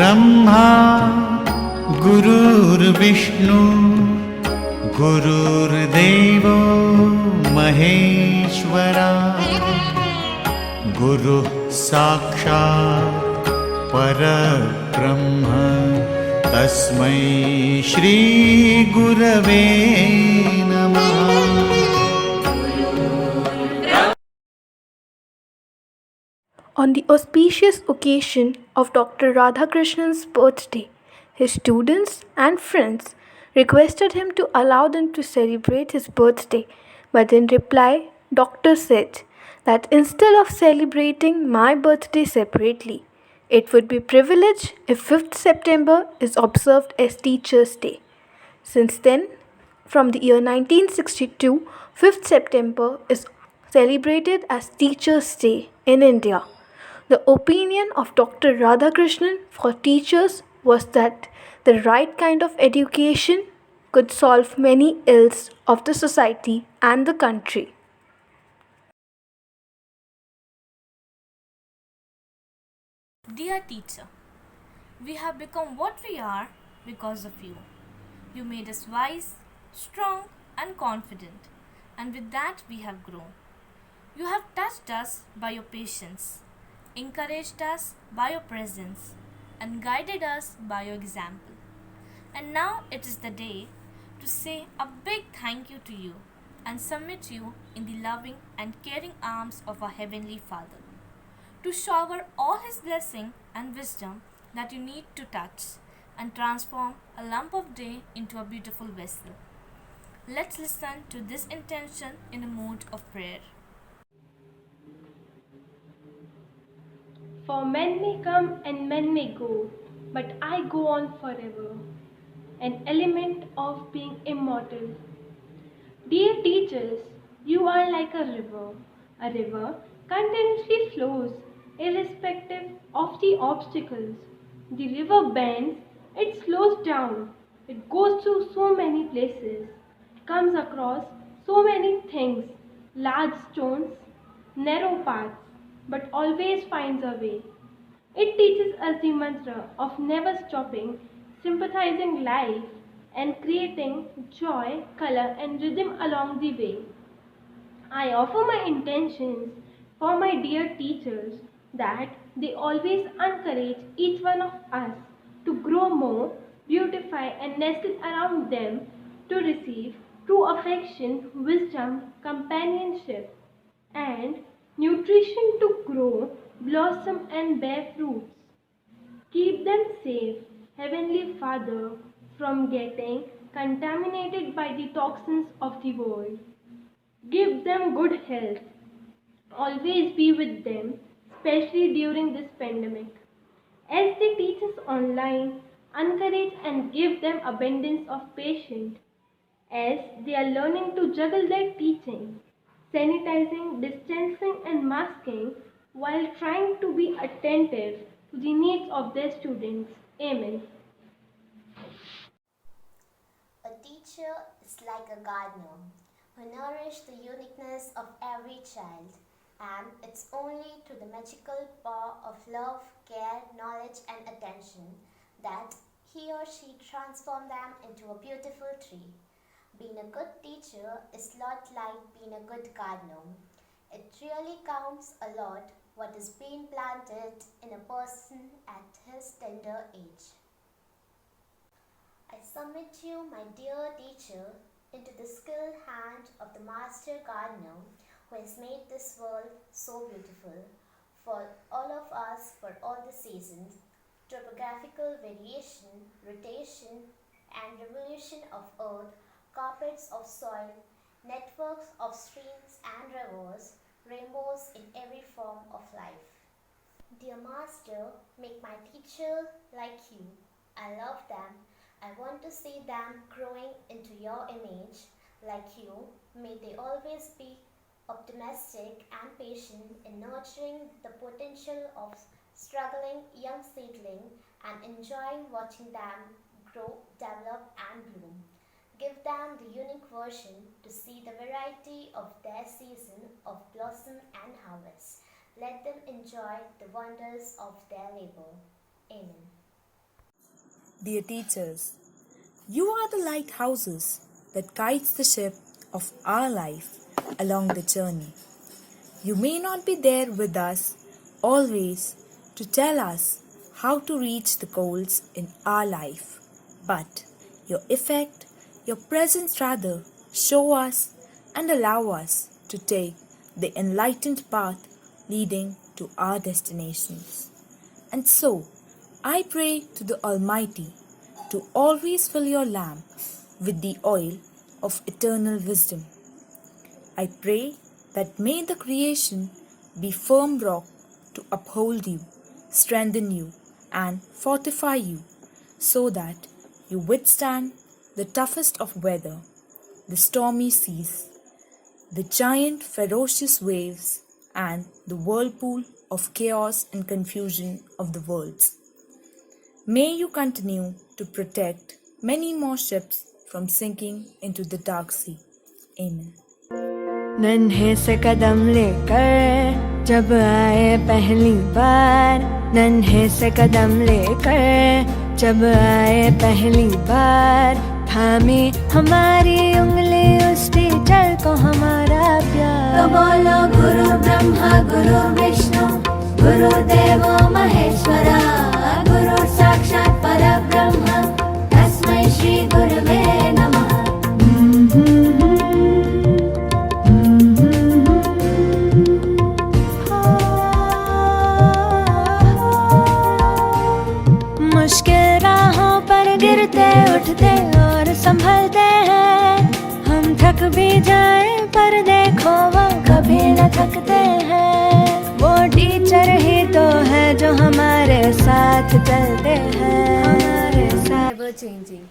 ब्रह्मा गुरुर्विष्णु गुरुर्देवो महेश्वरा गुरुः साक्षात् परब्रह्म तस्मै श्री गुरवे नमः। On the auspicious occasion of Dr. Radhakrishnan's birthday, his students and friends requested him to allow them to celebrate his birthday, but in reply, Doctor said that instead of celebrating my birthday separately, it would be privilege if 5th September is observed as Teachers' Day. Since then, from the year 1962, 5th September is celebrated as Teachers' Day in India. The opinion of Dr. Radhakrishnan for teachers was that the right kind of education could solve many ills of the society and the country. Dear teacher, we have become what we are because of you. You made us wise, strong, and confident, and with that we have grown. You have touched us by your patience, encouraged us by your presence, and guided us by your example. And now it is the day to say a big thank you to you and submit you in the loving and caring arms of our Heavenly Father, to shower all His blessing and wisdom that you need to touch and transform a lump of day into a beautiful vessel. Let's listen to this intention in a mood of prayer. For men may come and men may go, but I go on forever, an element of being immortal. Dear teachers, you are like a river. A river continuously flows, irrespective of the obstacles. The river bends, it slows down, it goes through so many places, comes across so many things, large stones, narrow paths, but always finds a way. It teaches us the mantra of never stopping, sympathizing life, and creating joy, color, and rhythm along the way. I offer my intentions for my dear teachers that they always encourage each one of us to grow more, beautify, and nestle around them to receive true affection, wisdom, companionship, and nutrition to grow, blossom, and bear fruits. Keep them safe, Heavenly Father, from getting contaminated by the toxins of the world. Give them good health. Always be with them, especially during this pandemic. As they teach us online, encourage and give them abundance of patience as they are learning to juggle their teaching, sanitizing, distancing, and masking while trying to be attentive to the needs of their students. Amen. A teacher is like a gardener who nourishes the uniqueness of every child, and it's only through the magical power of love, care, knowledge, and attention that he or she transforms them into a beautiful tree. Being a good teacher is a lot like being a good gardener. It really counts a lot what is being planted in a person at his tender age. I submit you, my dear teacher, into the skilled hand of the master gardener who has made this world so beautiful for all of us for all the seasons, topographical variation, rotation, and revolution of earth, carpets of soil, networks of streams and rivers, rainbows in every form of life. Dear Master, make my teacher like you. I love them. I want to see them growing into your image like you. May they always be optimistic and patient in nurturing the potential of struggling young seedling and enjoying watching them grow, develop, and bloom. Give them the unique version to see the variety of their season of blossom and harvest. Let them enjoy the wonders of their labor. Amen. Dear teachers, you are the lighthouses that guides the ship of our life along the journey. You may not be there with us always to tell us how to reach the goals in our life, but your effect, your presence rather, show us and allow us to take the enlightened path leading to our destinations. And so, I pray to the Almighty to always fill your lamp with the oil of eternal wisdom. I pray that may the creation be firm rock to uphold you, strengthen you, and fortify you, so that you withstand the toughest of weather, the stormy seas, the giant ferocious waves, and the whirlpool of chaos and confusion of the worlds. May you continue to protect many more ships from sinking into the dark sea. Amen. नन्हे से कदम लेकर जब आए पहली बार, नन्हे से कदम लेकर जब आए पहली बार, थामी हमारी उंगली उस टीचर को हमारा प्यार। तो बोलो गुरु ब्रह्मा गुरु विष्णु गुरुदेवो महेश्वरा, गुरु साक्षात् परब्रह्म तस्मै श्री गुरवे नमः। मुश्किल राहों पर गिरते उठते और संभलते हैं, हम थक भी जाएं पर देखो वो कभी न थकते हैं। वो टीचर ही तो है जो हमारे साथ चलते हैं, हमारे साथ। Ever changing.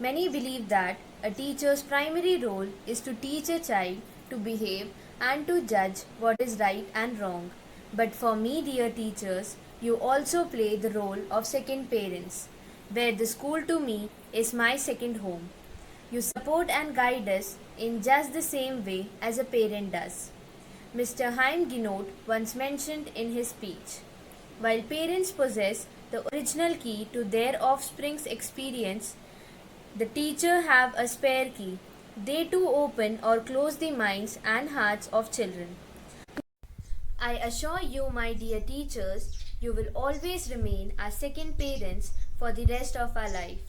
Many believe that a teacher's primary role is to teach a child to behave and to judge what is right and wrong. But for me, dear teachers, you also play the role of second parents, where the school to me is my second home. You support and guide us in just the same way as a parent does. Mr. Haim Ginot once mentioned in his speech, while parents possess the original key to their offspring's experience, the teacher have a spare key. They too open or close the minds and hearts of children. I assure you, my dear teachers, you will always remain our second parents for the rest of our life.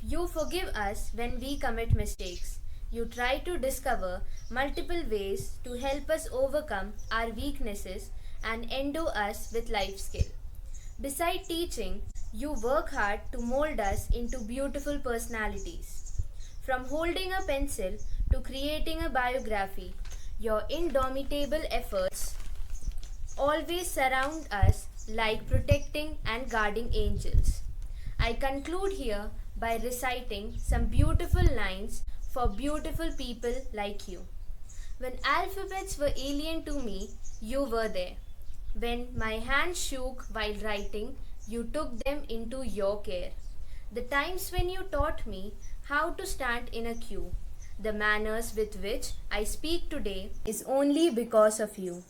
You forgive us when we commit mistakes. You try to discover multiple ways to help us overcome our weaknesses and endure us with life skill. Beside teaching, you work hard to mold us into beautiful personalities. From holding a pencil to creating a biography, your indomitable efforts always surround us like protecting and guarding angels. I conclude here by reciting some beautiful lines for beautiful people like you. When alphabets were alien to me, you were there. When my hands shook while writing, you took them into your care. The times when you taught me how to stand in a queue, the manners with which I speak today is only because of you.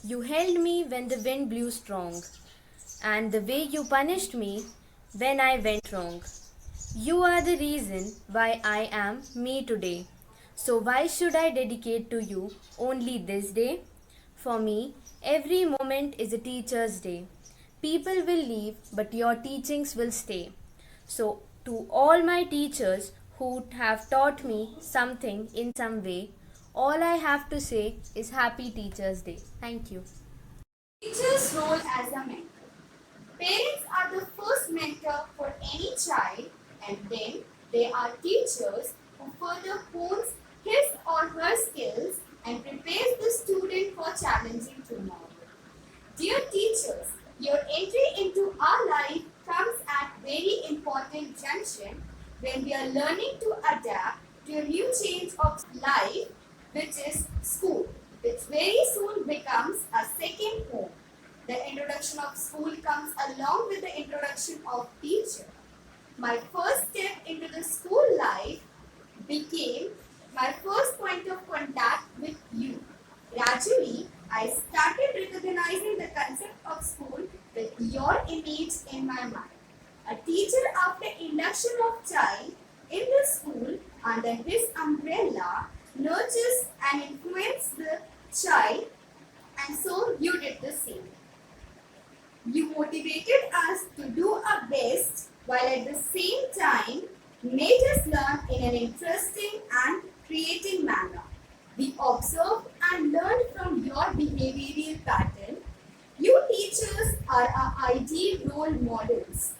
You held me when the wind blew strong, and the way you punished me when I went wrong. You are the reason why I am me today. So why should I dedicate to you only this day? For me, every moment is a teacher's day. People will leave, but your teachings will stay. So to all my teachers who have taught me something in some way, all I have to say is Happy Teachers' Day. Thank you. Teacher's role as a mentor. Parents are the first mentor for any child, and then they are teachers who further hones his or her skills and prepares the student for challenging tomorrow. Dear teachers, your entry into our life comes at very important junction when we are learning to adapt to a new change of life, which is school, which very soon becomes a second home. The introduction of school comes along with the introduction of teacher. My first step into the school life became my first point of contact with you. Gradually, I started recognizing the concept of school with your image in my mind. A teacher after induction of child in the school under his umbrella nurtures and influences the child, and so you did the same. You motivated us to do our best while at the same time made us learn in an interesting and creative manner. We observed and learned from your behavioral pattern. You teachers are our ideal role models.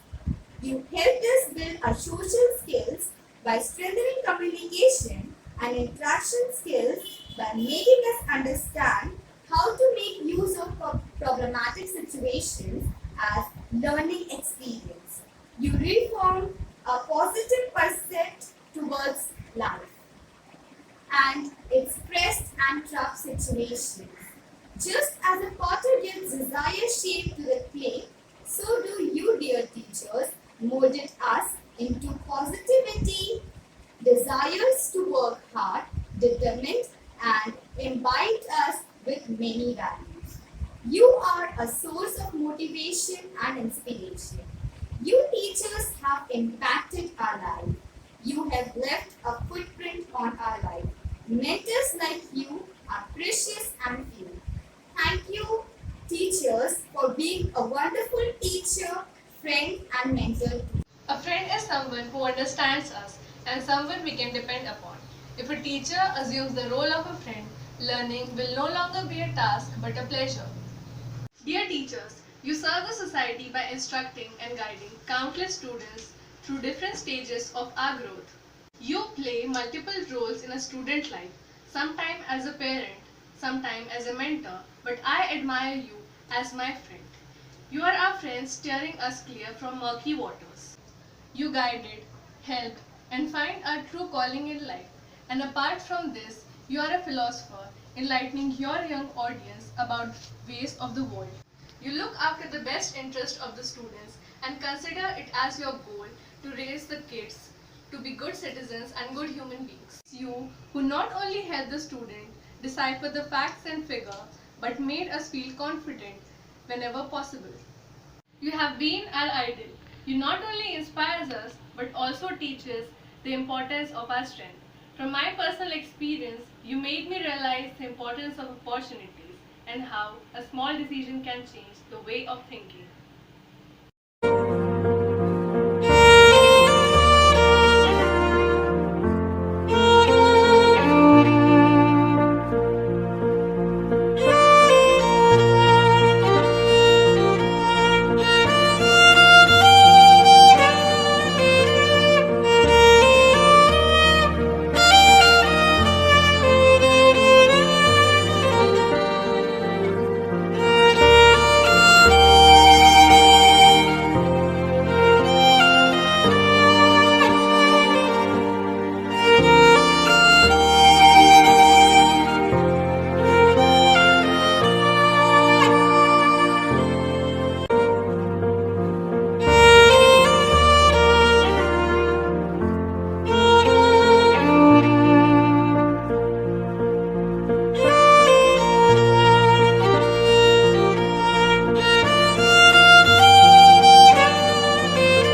You helped us build our social skills by strengthening communication and interaction skills by making us understand how to make use of problematic situations as learning experience. You reformed a positive percept towards life and expressed and tough situations. Just as a potter gives desire shape to the clay, so do you, dear teachers, molded us into positivity, desires to work hard, determined, and imbibed us with many values. You are a source of motivation and inspiration. You teachers have impacted our life. You have left a footprint on our life. Mentors like you are precious and few. Thank you, teachers, for being a wonderful teacher, friend, and mentor. A friend is someone who understands us and someone we can depend upon. If a teacher assumes the role of a friend, learning will no longer be a task but a pleasure. Dear teachers, you serve the society by instructing and guiding countless students through different stages of our growth. You play multiple roles in a student life, sometimes as a parent, sometimes as a mentor, but I admire you as my friend. You are our friend steering us clear from murky waters. You guided, helped, and find our true calling in life. And apart from this, you are a philosopher, enlightening your young audience about ways of the world. You look after the best interest of the students and consider it as your goal to raise the kids to be good citizens and good human beings. You who not only help the student decipher the facts and figure, but made us feel confident whenever possible. You have been our idol. You not only inspires us, but also teaches the importance of our strength. From my personal experience, you made me realize the importance of opportunities and how a small decision can change the way of thinking.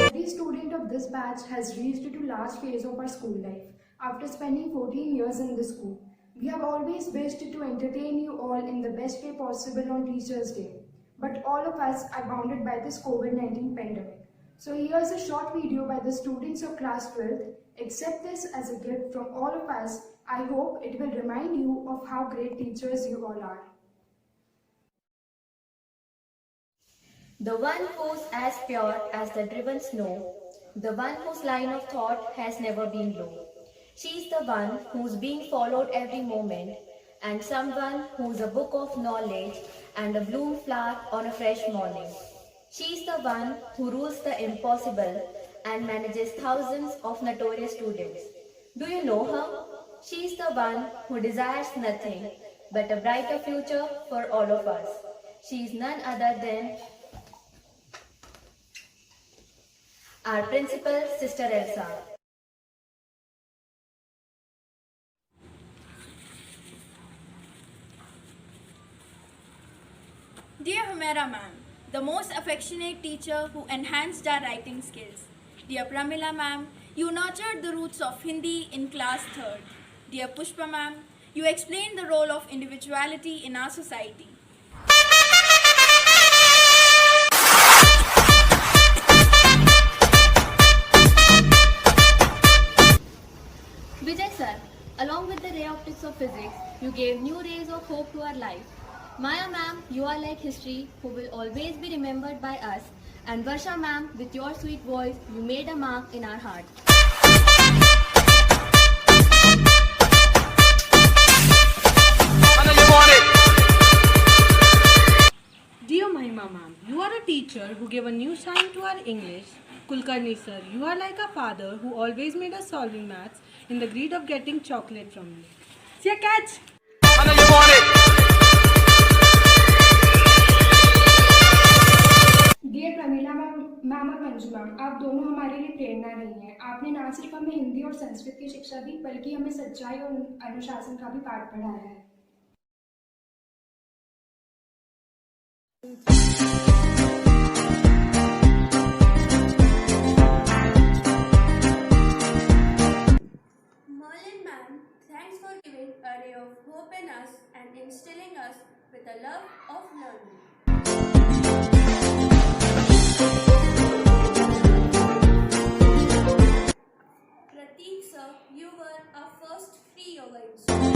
Every student of this batch has reached to last phase of our school life. After spending 14 years in the school, we have always wished to entertain you all in the best way possible on Teachers' Day. But all of us are bounded by this COVID-19 pandemic. So here's a short video by the students of class 12th. Accept this as a gift from all of us. I hope it will remind you of how great teachers you all are. The one who's as pure as the driven snow, the one whose line of thought has never been low. She's the one who's being followed every moment, and someone who's a book of knowledge and a bloom flower on a fresh morning. She's the one who rules the impossible and manages thousands of notorious students. Do you know her? She's the one who desires nothing but a brighter future for all of us. She's none other than our principal, Sister Elsa. Dear Humera ma'am, the most affectionate teacher who enhanced our writing skills. Dear Pramila ma'am, you nurtured the roots of Hindi in class 3rd. Dear Pushpa ma'am, you explained the role of individuality in our society. Vijay sir, along with the ray optics of physics, you gave new rays of hope to our life. Maya ma'am, you are like history who will always be remembered by us. And Varsha ma'am, with your sweet voice, you made a mark in our heart. Dear Mahima ma'am, you are a teacher who gave a new shine to our English. Kulkarni sir, you are like a father who always made us solving maths in the greed of getting chocolate from you. See a catch! Dear Pramila ma'am और Manju ma'am, आप दोनों हमारे लिए प्रेरणा रही हैं। आपने न सिर्फ हमें हिंदी और संस्कृत की शिक्षा दी, बल्कि हमें सच्चाई और अनुशासन का भी पाठ पढ़ाया है। Merlin ma'am, thanks for giving a ray of hope in us and instilling us with a love of learning. Prateek sir, you were our first free yoga instructor.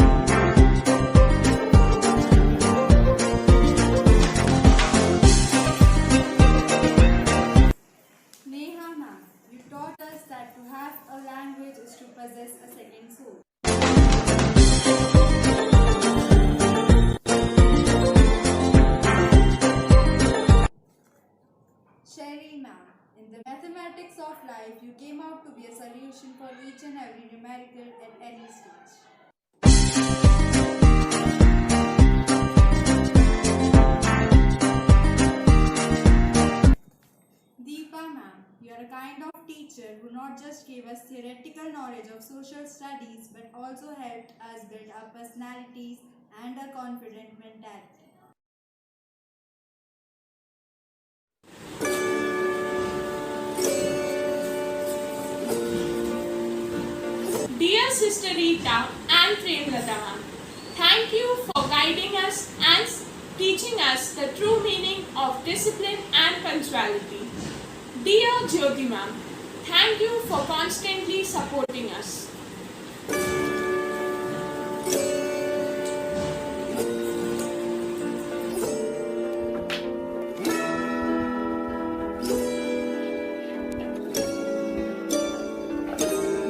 Neha ma'am, you taught us that to have a language is to possess a second soul. Sherry ma'am, in the mathematics of life, you came out to be a solution for each and every numerical at any stage. Deepa ma'am, you are a kind of teacher who not just gave us theoretical knowledge of social studies but also helped us build our personalities and a confident mentality. Dear Sister Rita and Premlata ma'am, thank you for guiding us and teaching us the true meaning of discipline and punctuality. Dear Jyoti ma'am, thank you for constantly supporting us.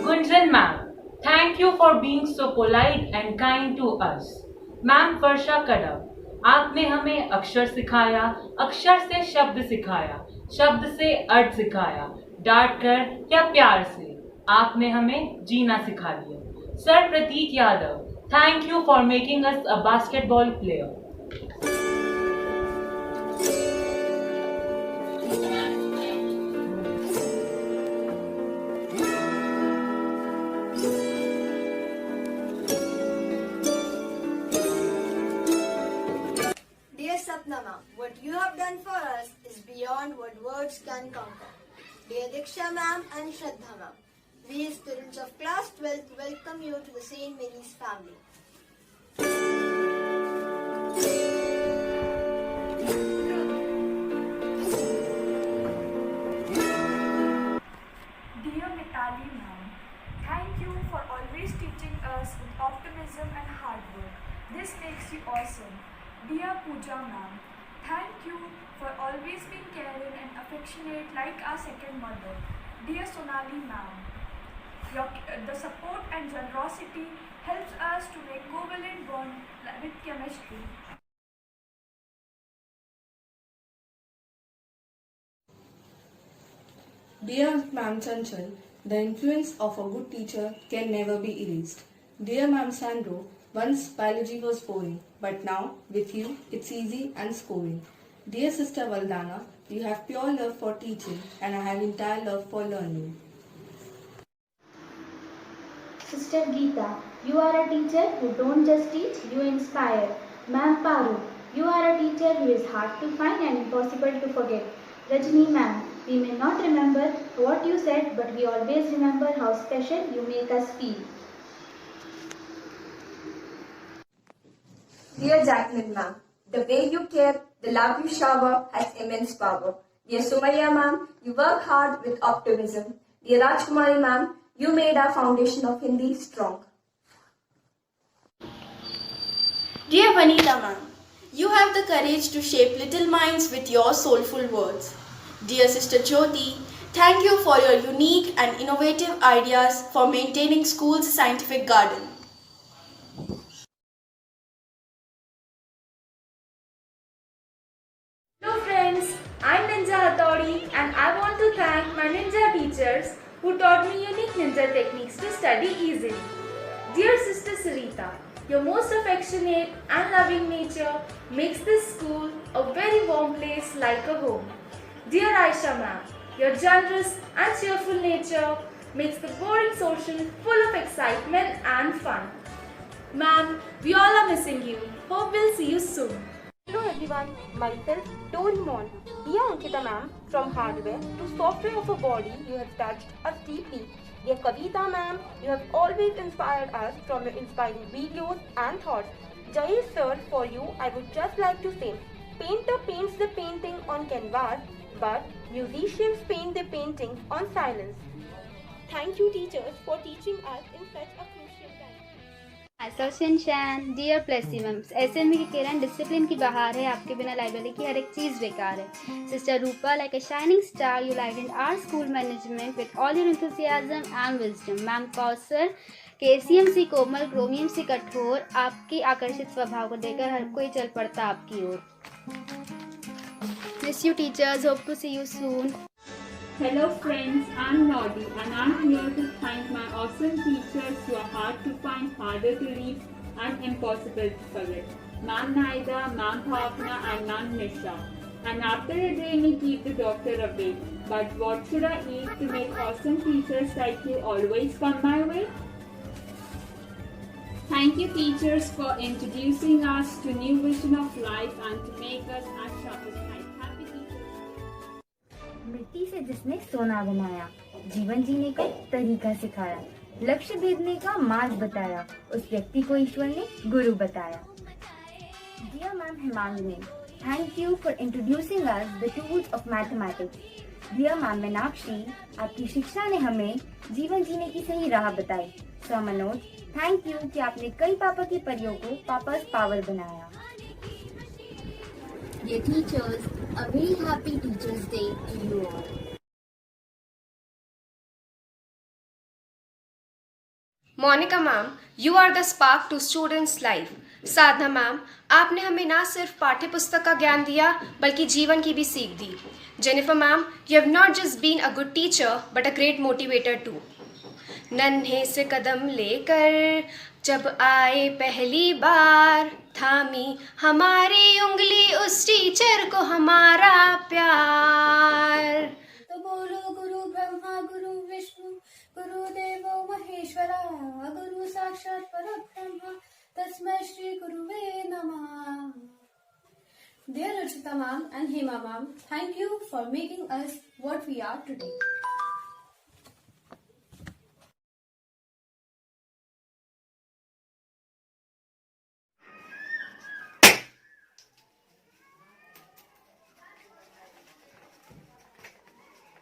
Gunjan ma'am, thank you for being so polite and kind to us. Ma'am Varsha Kadam, आपने हमें अक्षर सिखाया, अक्षर से शब्द सिखाया, शब्द से अर्थ सिखाया, डांट कर या प्यार से आपने हमें जीना सिखा दिया. Sir Prateek Yadav, thank you for making us a basketball player. Sapna ma'am, what you have done for us is beyond what words can conquer. Dear Diksha ma'am and Shraddha ma'am, we students of class 12th welcome you to the St. Mary's family. Dear Mitali ma'am, thank you for always teaching us with optimism and hard work. This makes you awesome. Dear Pooja ma'am, thank you for always being caring and affectionate like our second mother. Dear Sonali ma'am, the support and generosity helps us to make covalent bond with chemistry. Dear Ma'am Chanchal, the influence of a good teacher can never be erased. Dear Ma'am Sandro, once biology was boring, but now with you it's easy and scoring. Dear Sister Valdana, you have pure love for teaching and I have entire love for learning. Sister Geeta, you are a teacher who don't just teach, you inspire. Ma'am Paru, You are a teacher who is hard to find and impossible to forget. Rajni ma'am, we may not remember what you said, but we always remember how special you make us feel. Dear Jacqueline ma'am, the way you care, the love you shower has immense power. Dear Sumaya ma'am, you work hard with optimism. Dear Rajkumari ma'am, you made our foundation of Hindi strong. Dear Vanita ma'am, you have the courage to shape little minds with your soulful words. Dear Sister Jyoti, thank you for your unique and innovative ideas for maintaining school's scientific garden. Hello friends, I'm Ninja Hattori and I want to thank my ninja teachers who taught me unique ninja techniques to study easily. Dear Sister Sarita, your most affectionate and loving nature makes this school a very warm place like a home. Dear Aisha ma'am, your generous and cheerful nature makes the boring social full of excitement and fun. Ma'am, we all are missing you. Hope we'll see you soon. Hello everyone, myself Doraemon. Dear Ankita ma'am, from hardware to software of a body, you have touched us deeply. Dear Kavita ma'am, you have always inspired us from your inspiring videos and thoughts. Jai sir, for you I would just like to say, painter paints the painting on canvas, but musicians paint their paintings on silence. Thank you teachers for teaching us in such a crucial time. myself Shinshan, dear Plessy ma'am, ऐसे में कि किरण discipline की बहार है, आपके बिना library की हर एक चीज़ बेकार है. Sister Rupa, like a shining star, you lightened our school management with all your enthusiasm and wisdom. Ma'am Kausar, KCMC Komal, chromium से कठोर, आपके आकर्षित स्वभाव को देखकर हर कोई चल पड़ता आपकी ओर. Miss you teachers, hope to see you soon. Hello friends, I'm Nodi and I'm here to thank my awesome teachers who are hard to find, harder to reach and impossible to forget. Ma'am Naida, Ma'am Bhavna and Ma'am Nisha. And after a day may keep the doctor away. But what should I eat to make awesome teachers like you always come my way? Thank you teachers for introducing us to new vision of life and to make us as sharp as light. मिट्टी से जिसने सोना बनाया, जीवन जीने का तरीका सिखाया, लक्ष्य भेदने का मार्ग बताया, उस व्यक्ति को ईश्वर ने गुरु बताया. Dear Ma'am Hemangini, thank you for introducing us the tools of mathematics. Dear Ma'am Meenakshi, आपकी शिक्षा ने हमें जीवन जीने की सही राह बताई. Sir Manoj, thank you कि आपने कई पापा की परियों को पापा's power बनाया. Dear teachers, a very happy Teachers' Day to you all. Monika ma'am, you are the spark to students' life. Sadhana ma'am, आपने हमें ना सिर्फ पाठ्य पुस्तक का ज्ञान दिया बल्कि जीवन की भी सीख दी. Jennifer ma'am, you have not just been a good teacher but a great motivator too. नन्हे से कदम लेकर जब आए पहली बार, थामी हमारी उंगली उस टीचर को हमारा प्यार. तो बोलो गुरु ब्रह्मा गुरु विष्णु गुरु देवो महेश्वरा, गुरु साक्षात परब्रह्म तस्मै श्री गुरुवे नमः. Dear Ruchita ma'am and Hema ma'am, thank you for making us what we are today.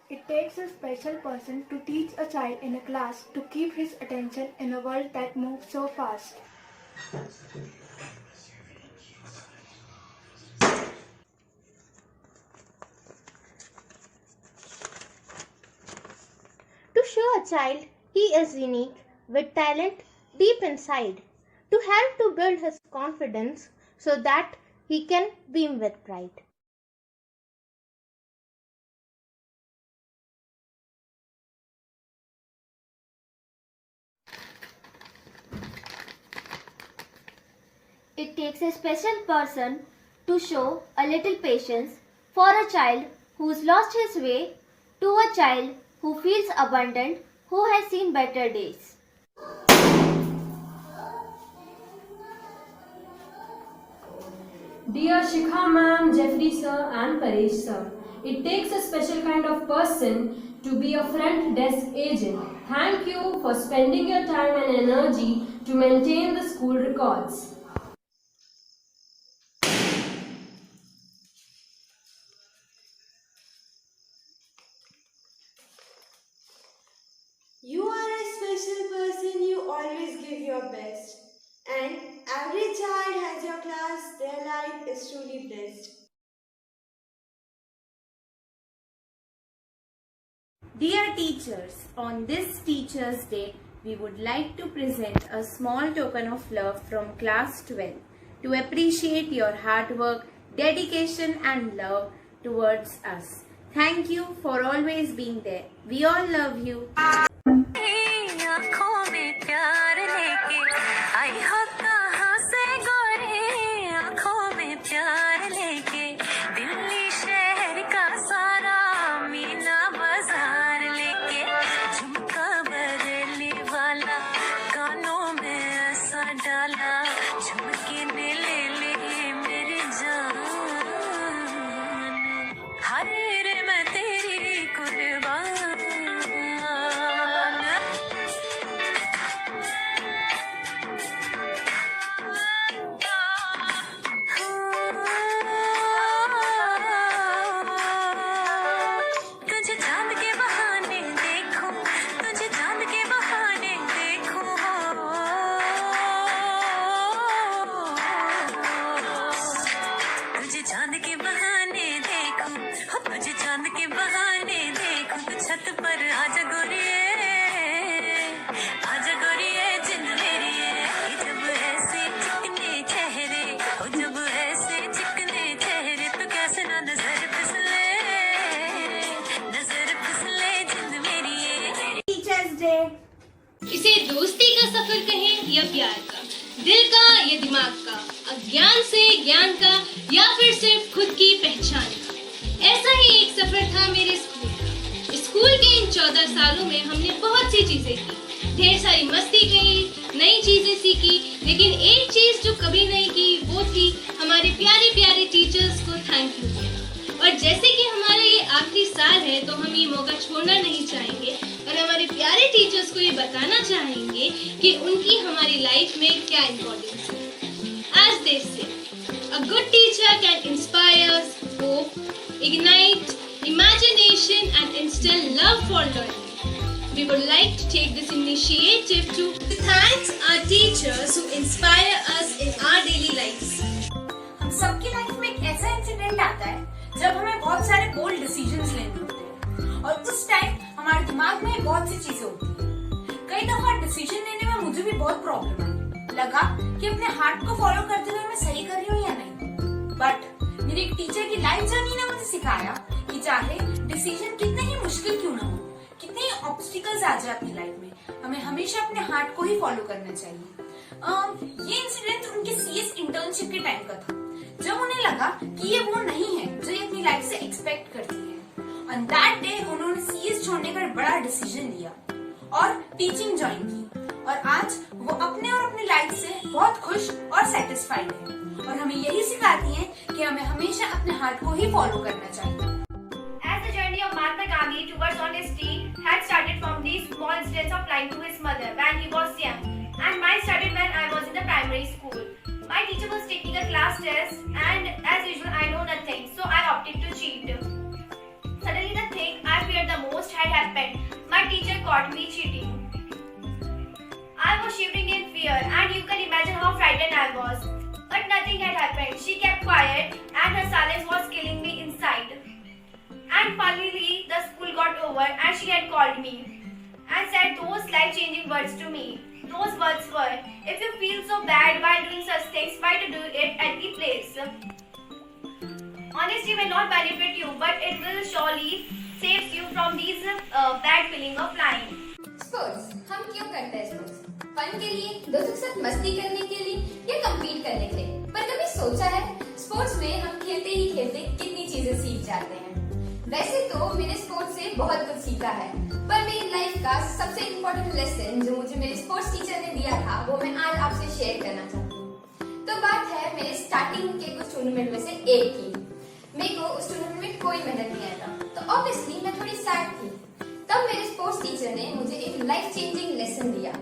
It takes a special person to teach a child in a class to keep his attention in a world that moves so fast. To show a child he is unique with talent deep inside, to help to build his confidence so that he can beam with pride. It takes a special person to show a little patience for a child who's lost his way, to a child who feels abundant, who has seen better days. Dear Shikha ma'am, Jeffrey sir and Paresh sir, it takes a special kind of person to be a front desk agent. Thank you for spending your time and energy to maintain the school records. You are a special person, you always give your best. And every child has your class, their life is truly blessed. Dear teachers, on this Teachers' Day, we would like to present a small token of love from class 12 to appreciate your hard work, dedication and love towards us. Thank you for always being there. We all love you. आँखों में प्यार लेके आई हो कहाँ से गोरी, आँखों में प्यार लेके दिल्ली शहर का सारा मीना बाजार लेके झुमका बरली वाला कानों में ऐसा डाला झुमके ने ले ली मेरी जान, हाय रे मैं तेरी कुर्बान। छत पर आजा गोरिए, आजा गोरिए जिंद मेरी है, जब ऐसे चिकने चेहरे, ओ जब ऐसे चिकने चेहरे तो कैसे ना नजर फिसले जिंद मेरी है। Teachers day. इसे दोस्ती का सफर कहें या प्यार का, दिल का या दिमाग का, अज्ञान से ज्ञान का या फिर सिर्फ खुद की पहचान का, ऐसा ही एक सफर था मेरे स्कूल का। स्कूल के इन 14 सालों में हमने बहुत सी चीजें की, ढेर सारी मस्ती की, नई चीजें सीखी, लेकिन एक चीज जो कभी नहीं की वो थी हमारे प्यारे प्यारे टीचर्स को थैंक यू कहना। और जैसे कि हमारा ये आखिरी साल है तो हम ये मौका छोड़ना नहीं चाहेंगे और हमारे प्यारे टीचर्स को ये बताना चाहेंगे कि उनकी हमारी लाइफ में क्या इम्पोर्टेंस है। As they say, a good teacher can inspire hope, ignite imagination and instill love for learning. We would like to take this initiative to thank our teachers who inspire us in our daily lives. हम सबकी life में एक ऐसा incident आता है जब हमें बहुत सारे बोल्ड डिसीजंस लेने होते हैं और उस टाइम हमारे दिमाग में बहुत सी चीजें होती हैं। कई दफा डिसीजन लेने में मुझे भी बहुत प्रॉब्लम आई, लगा कि अपने हार्ट को फॉलो करते हुए मैं सही कर रही हूँ या नहीं। बट मेरी एक टीचर की लाइफ जर्नी ने मुझे सिखाया कि चाहे डिसीजन कितने ही मुश्किल क्यों ना हो, कितने ही ऑब्स्टिकल्स आ जाए अपनी लाइफ में, हमें हमेशा अपने हार्ट को ही फॉलो करना चाहिए। ये इंसिडेंट उनके सीएस इंटर्नशिप के टाइम का था, जब उन्हें लगा कि ये वो नहीं है जो ये अपनी लाइफ से एक्सपेक्ट करती है। ऑन दैट डे उन्होंने सीएस छोड़ने का बड़ा डिसीजन लिया और टीचिंग ज्वाइन की, और आज वो अपने और अपनी लाइफ से बहुत खुश और सेटिस्फाइड है और हमें यही सिखाती हैं कि हमें हमेशा अपने हार्ट को ही फॉलो करना चाहिए। As the journey of Mahatma Gandhi towards honesty had started from these small incidents of lying to his mother when he was young, and mine started when I was in the primary school. My teacher was taking a class test, and as usual, I know nothing, so I opted to cheat. Suddenly, the thing I feared the most had happened. My teacher caught me cheating. I was shivering in fear, and you can imagine how frightened I was. But nothing had happened. She kept quiet, and her silence was killing me inside. And finally, the school got over, and she had called me and said those life-changing words to me. Those words were, if you feel so bad while doing such things, why to do it at the place? Honesty may not benefit you, but it will surely save you from these bad feeling of lying. Sports हम क्यों करते हैं? Sports fun के लिए, दोस्तों के साथ मस्ती करने के लिए या कम्पीट करने के लिए? पर कभी सोचा है स्पोर्ट्स में हम खेलते ही खेलते कितनी चीजें सीख जाते हैं? वैसे तो मैंने स्पोर्ट्स से बहुत कुछ सीखा है, पर मेरी लाइफ का सबसे इम्पोर्टेंट लेसन जो मुझे मेरे स्पोर्ट्स टीचर ने दिया था वो मैं आज आपसे शेयर करना चाहती हूँ। तो बात है मेरे स्टार्टिंग के कुछ टूर्नामेंट में से एक थी। मेरे को उस टूर्नामेंट में कोई मेडल नहीं आया था, तो ऑब्वियसली मैं थोड़ी सैड थी। तब मेरे स्पोर्ट्स टीचर ने मुझे एक लाइफ चेंजिंग लेसन दिया।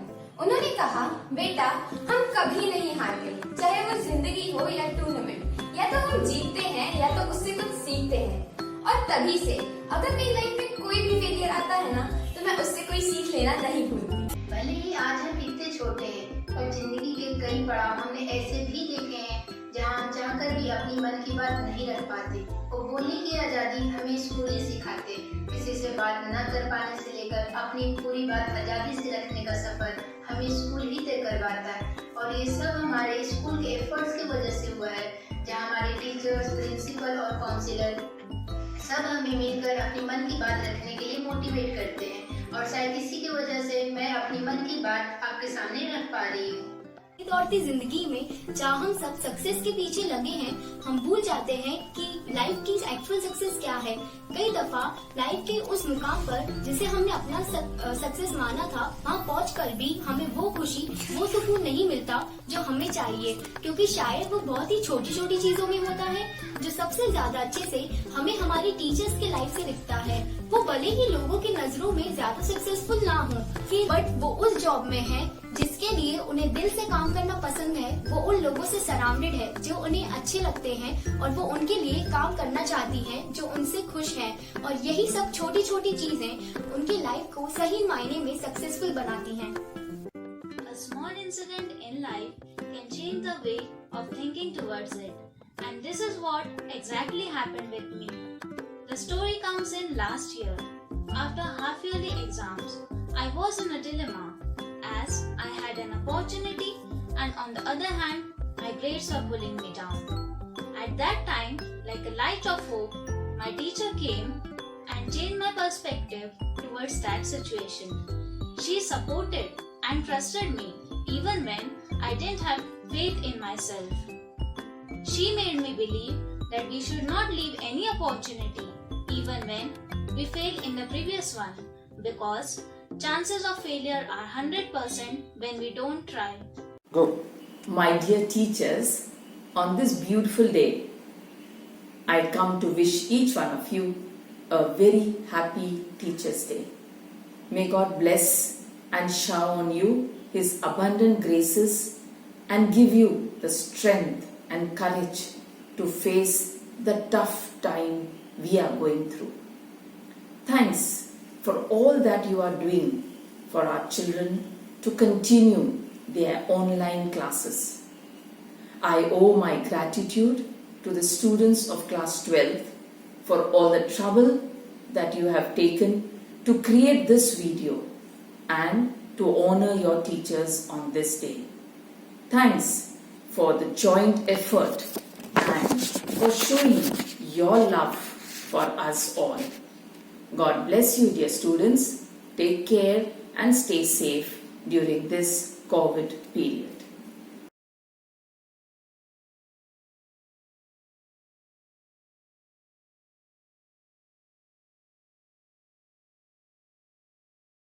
उन्होंने कहा, बेटा हम कभी नहीं हारते, चाहे वो जिंदगी हो या टूर्नामेंट, या तो हम जीतते हैं या तो उससे कुछ सीखते हैं। और तभी से अगर मेरी लाइफ में कोई भी फेलियर आता है ना, तो मैं उससे कोई सीख लेना नहीं भूलती। भले ही आज हम इतने छोटे हैं, पर जिंदगी के कई पड़ाव हमने ऐसे भी देखे हैं जहाँ चाहकर भी अपनी मन की बात नहीं रख पाते। और बोलने की आज़ादी हमें स्कूल ही सिखाते। किसी से बात न कर पाने से लेकर अपनी पूरी बात आज़ादी से रखने का सफर हमें स्कूल ही तय करवाता है। और ये सब हमारे स्कूल के एफर्ट्स की वजह से हुआ है, जहाँ हमारे टीचर्स, प्रिंसिपल और काउंसिलर सब हमें मिलकर अपनी मन की बात रखने के लिए मोटिवेट करते हैं। और शायद इसी की वजह से मैं अपनी मन की बात आपके सामने रख पा रही हूँ। दौड़ती जिंदगी में जहाँ हम सब सक्सेस के पीछे लगे हैं, हम भूल जाते हैं कि लाइफ की एक्चुअल सक्सेस क्या है। कई दफा लाइफ के उस मुकाम पर जिसे हमने अपना सक्सेस माना था, वहाँ पहुंचकर भी हमें वो खुशी, वो सुकून नहीं मिलता जो हमें चाहिए, क्योंकि शायद वो बहुत ही छोटी छोटी चीजों में होता है जो सबसे ज्यादा अच्छे से हमें हमारी टीचर्स के लाइफ से दिखता है। वो भले ही लोगों की नजरों में ज्यादा सक्सेसफुल ना हो, बट वो उस जॉब में है जिसके लिए उन्हें दिल से काम करना पसंद है। वो उन लोगों से सराउंडेड है जो उन्हें अच्छे लगते हैं और वो उनके लिए काम करना चाहती हैं जो उनसे खुश हैं। और यही सब छोटी छोटी चीजें उनकी लाइफ को सही मायने में सक्सेसफुल बनाती हैं। A small incident in life can change the way of thinking towards it. And this is what exactly happened with me. The story comes in last year. After half-yearly exams, I was in a dilemma as I had an opportunity and on the other hand, my grades were pulling me down. At that time, like a light of hope, my teacher came and changed my perspective towards that situation. She supported and trusted me even when I didn't have faith in myself. She made me believe that we should not leave any opportunity even when we fail in the previous one, because chances of failure are 100% when we don't try. Go. My dear teachers, on this beautiful day, I come to wish each one of you a very happy Teachers' Day. May God bless and shower on you His abundant graces and give you the strength and courage to face the tough time we are going through. Thanks for all that you are doing for our children to continue their online classes. I owe my gratitude to the students of class 12 for all the trouble that you have taken to create this video and to honor your teachers on this day. Thanks for the joint effort and for showing your love for us all. God bless you, dear students. Take care and stay safe during this COVID period.